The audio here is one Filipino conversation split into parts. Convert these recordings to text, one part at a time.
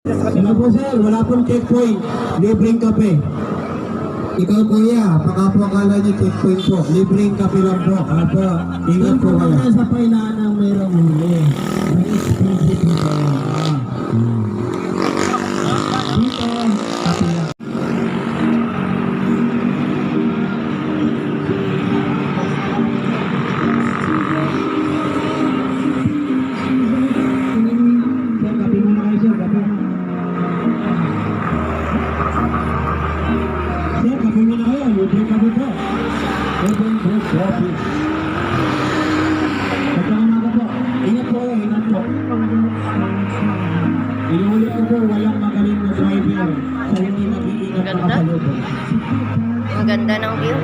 Ano po sir, wala pong checkpoint. Libreng kape. Ikaw kuya, baka po akala niyo checkpoint po. Libreng kape lang po. Ano po, ingat po kayo. Sa pailaan ng mayroong huli. May expensive dito. Dito, kape lang. Inulit ko po, walang magaling na driver sa hindi mag-iingat na kasalubong. Ang ganda ng view.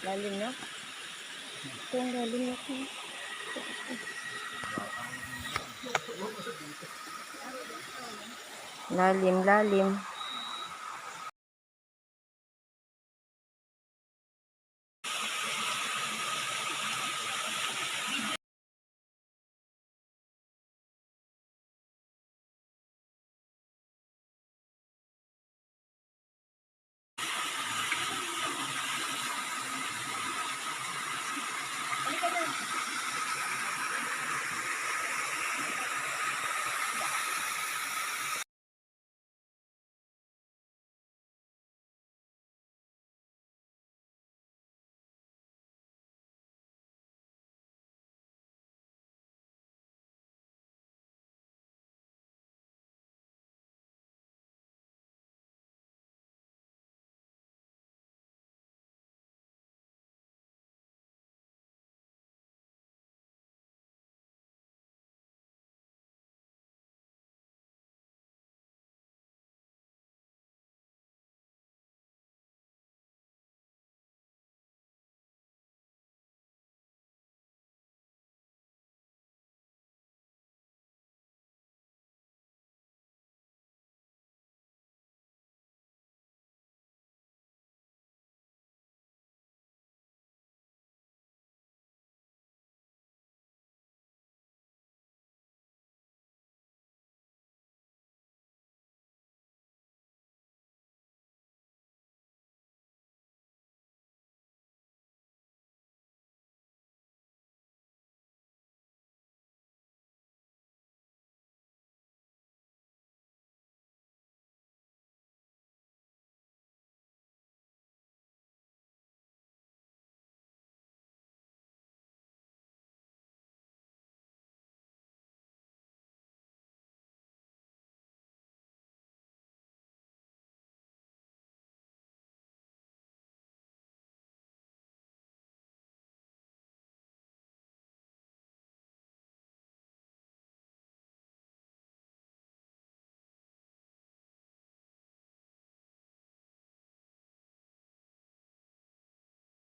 Lalim na. Ito ang lalim na ito. Lalim, lalim.